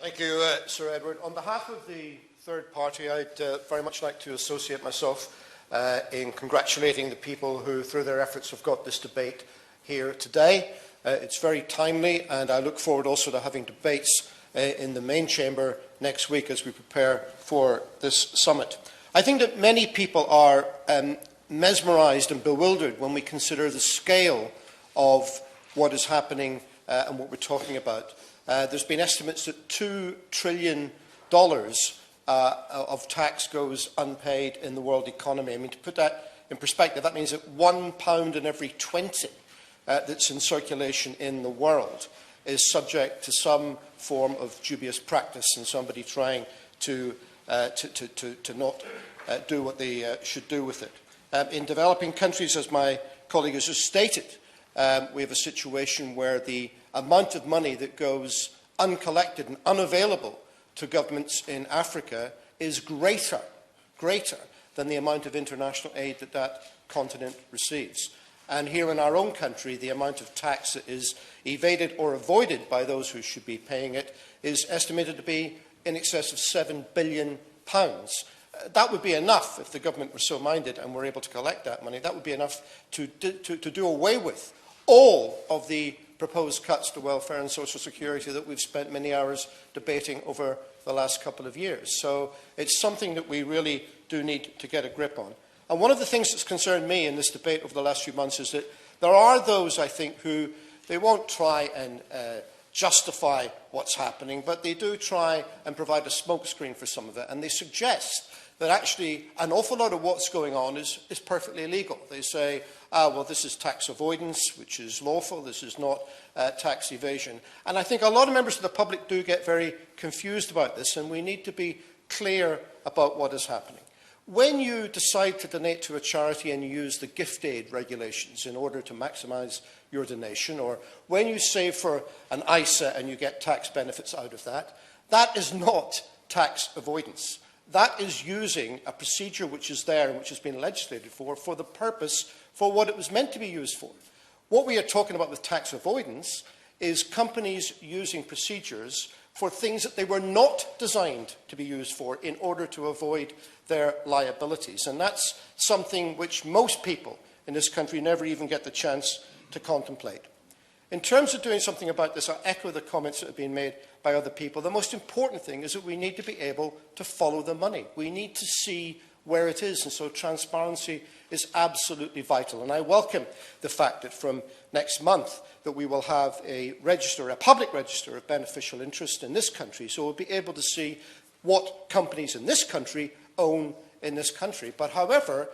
Thank you, Sir Edward. On behalf of the third party, I'd very much like to associate myself in congratulating the people who, through their efforts, have got this debate here today. It's very timely, and I look forward also to having debates in the main chamber next week as we prepare for this summit. I think that many people are mesmerised and bewildered when we consider the scale of what is happening and what we're talking about. There's been estimates that $2 trillion of tax goes unpaid in the world economy. I mean, to put that in perspective, that means that £1 in every 20 that's in circulation in the world is subject to some form of dubious practice and somebody trying to not do what they should do with it. In developing countries, as my colleague has just stated, we have a situation where the amount of money that goes uncollected and unavailable to governments in Africa is greater than the amount of international aid that that continent receives. And here in our own country, the amount of tax that is evaded or avoided by those who should be paying it is estimated to be in excess of £7 billion. That would be enough, if the government were so minded and were able to collect that money, that would be enough to do away with all of the proposed cuts to welfare and social security that we've spent many hours debating over the last couple of years. So it's something that we really do need to get a grip on. And one of the things that's concerned me in this debate over the last few months is that there are those, I think, who they won't try and justify what's happening, but they do try and provide a smokescreen for some of it. And they suggest that actually an awful lot of what's going on is perfectly illegal. They say, well, this is tax avoidance, which is lawful. This is not tax evasion. And I think a lot of members of the public do get very confused about this, and we need to be clear about what is happening. When you decide to donate to a charity and you use the gift aid regulations in order to maximise your donation, or when you save for an ISA and you get tax benefits out of that, that is not tax avoidance. That is using a procedure which is there and which has been legislated for the purpose for what it was meant to be used for. What we are talking about with tax avoidance is companies using procedures for things that they were not designed to be used for in order to avoid their liabilities. And that's something which most people in this country never even get the chance to contemplate. In terms of doing something about this, I echo the comments that have been made by other people. The most important thing is that we need to be able to follow the money. We need to see where it is, and so transparency is absolutely vital. And I welcome the fact that from next month that we will have a public register of beneficial interest in this country, so we'll be able to see what companies in this country own in this country. But however,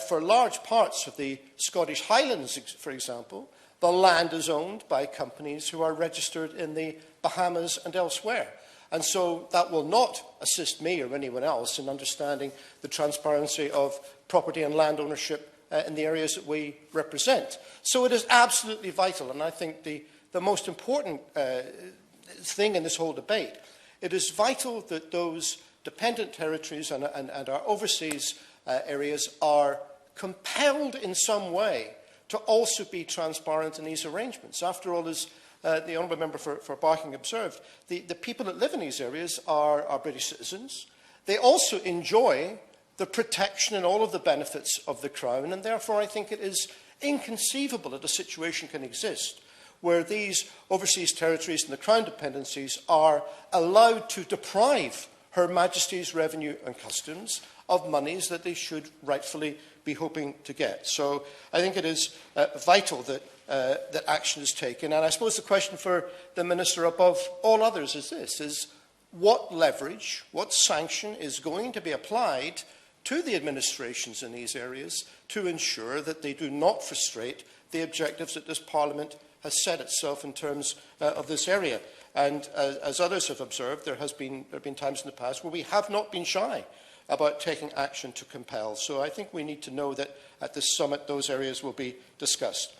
for large parts of the Scottish Highlands, for example, the land is owned by companies who are registered in the Bahamas and elsewhere. And so that will not assist me or anyone else in understanding the transparency of property and land ownership in the areas that we represent. So it is absolutely vital, and I think the most important thing in this whole debate, it is vital that those dependent territories and our overseas areas are compelled in some way to also be transparent in these arrangements. After all, as the Honourable Member for Barking observed, the people that live in these areas are British citizens. They also enjoy the protection and all of the benefits of the Crown, and therefore I think it is inconceivable that a situation can exist where these overseas territories and the Crown dependencies are allowed to deprive Her Majesty's Revenue and Customs of monies that they should rightfully be hoping to get. So I think it is vital that that action is taken. And I suppose the question for the Minister above all others is this, is what leverage, what sanction is going to be applied to the administrations in these areas to ensure that they do not frustrate the objectives that this Parliament has set itself in terms of this area. And as others have observed, there have been times in the past where we have not been shy about taking action to compel. So I think we need to know that at this summit those areas will be discussed.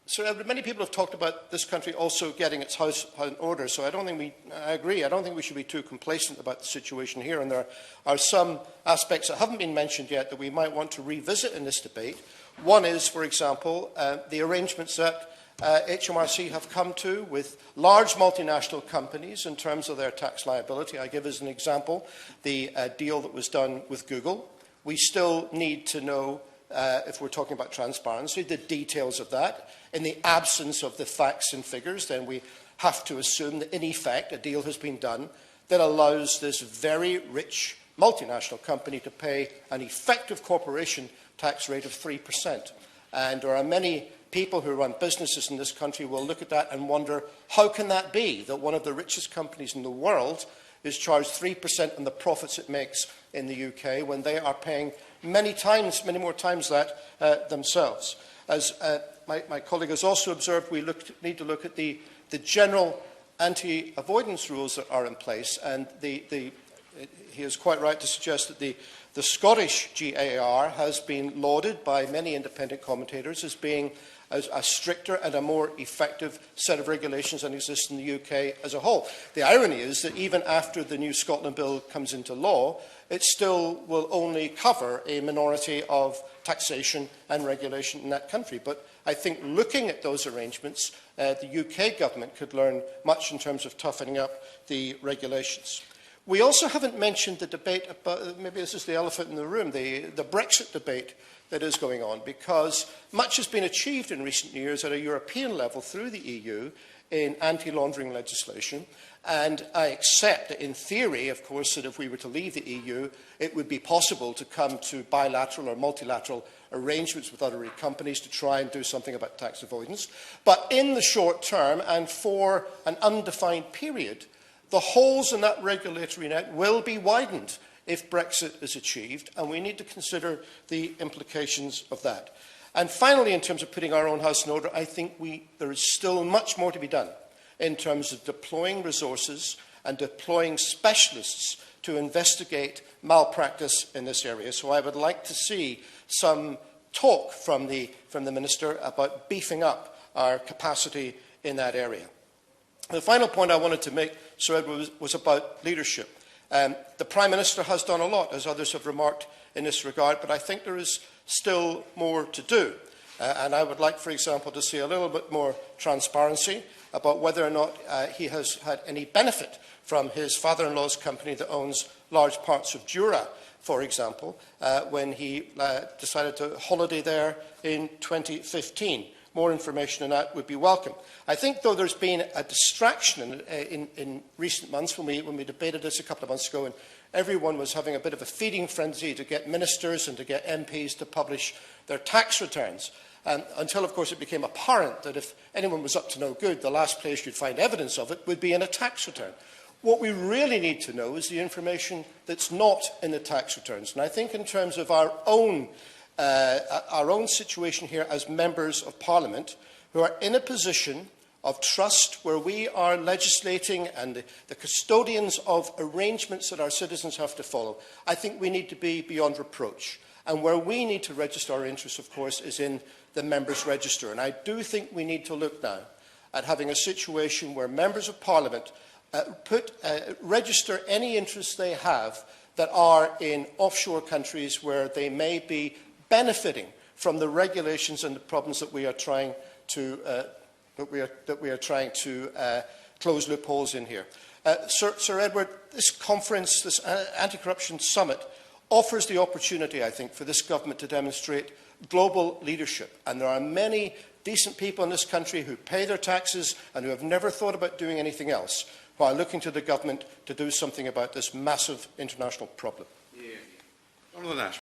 So many people have talked about this country also getting its house in order. So I agree, I don't think we should be too complacent about the situation here. And there are some aspects that haven't been mentioned yet that we might want to revisit in this debate. One is, for example, the arrangements that HMRC have come to with large multinational companies in terms of their tax liability. I give as an example the deal that was done with Google. We still need to know, if we're talking about transparency, the details of that. In the absence of the facts and figures, then we have to assume that, in effect, a deal has been done that allows this very rich multinational company to pay an effective corporation tax rate of 3%. And there are many people who run businesses in this country will look at that and wonder, how can that be that one of the richest companies in the world is charged 3% on the profits it makes in the UK when they are paying many more times that themselves. As my colleague has also observed, we need to look at the general anti-avoidance rules that are in place, and he is quite right to suggest that the Scottish GAR has been lauded by many independent commentators as being a stricter and a more effective set of regulations than exists in the UK as a whole. The irony is that even after the new Scotland Bill comes into law, it still will only cover a minority of taxation and regulation in that country. But I think looking at those arrangements, the UK government could learn much in terms of toughening up the regulations. We also haven't mentioned the debate about, maybe this is the elephant in the room, the Brexit debate that is going on, because much has been achieved in recent years at a European level through the EU in anti-laundering legislation. And I accept that in theory, of course, that if we were to leave the EU, it would be possible to come to bilateral or multilateral arrangements with other companies to try and do something about tax avoidance. But in the short term and for an undefined period, the holes in that regulatory net will be widened if Brexit is achieved, and we need to consider the implications of that. And finally, in terms of putting our own house in order, I think there is still much more to be done in terms of deploying resources and deploying specialists to investigate malpractice in this area. So I would like to see some talk from the Minister about beefing up our capacity in that area. The final point I wanted to make, Sir Edward, was about leadership. The Prime Minister has done a lot, as others have remarked in this regard, but I think there is still more to do. And I would like, for example, to see a little bit more transparency about whether or not he has had any benefit from his father-in-law's company that owns large parts of Jura, for example, when he decided to holiday there in 2015. More information on that would be welcome. I think, though, there's been a distraction in recent months when we debated this a couple of months ago, and everyone was having a bit of a feeding frenzy to get ministers and to get MPs to publish their tax returns. Until, of course, it became apparent that if anyone was up to no good, the last place you'd find evidence of it would be in a tax return. What we really need to know is the information that's not in the tax returns. And I think in terms of our own situation here as members of Parliament, who are in a position of trust where we are legislating and the custodians of arrangements that our citizens have to follow, I think we need to be beyond reproach. And where we need to register our interests, of course, is in the Members' Register. And I do think we need to look now at having a situation where members of Parliament register any interests they have that are in offshore countries where they may be benefiting from the regulations and the problems that we are trying to close loopholes in here. Sir Edward, this conference, this anti-corruption summit, offers the opportunity, I think, for this government to demonstrate global leadership. And there are many decent people in this country who pay their taxes and who have never thought about doing anything else, who are looking to the government to do something about this massive international problem.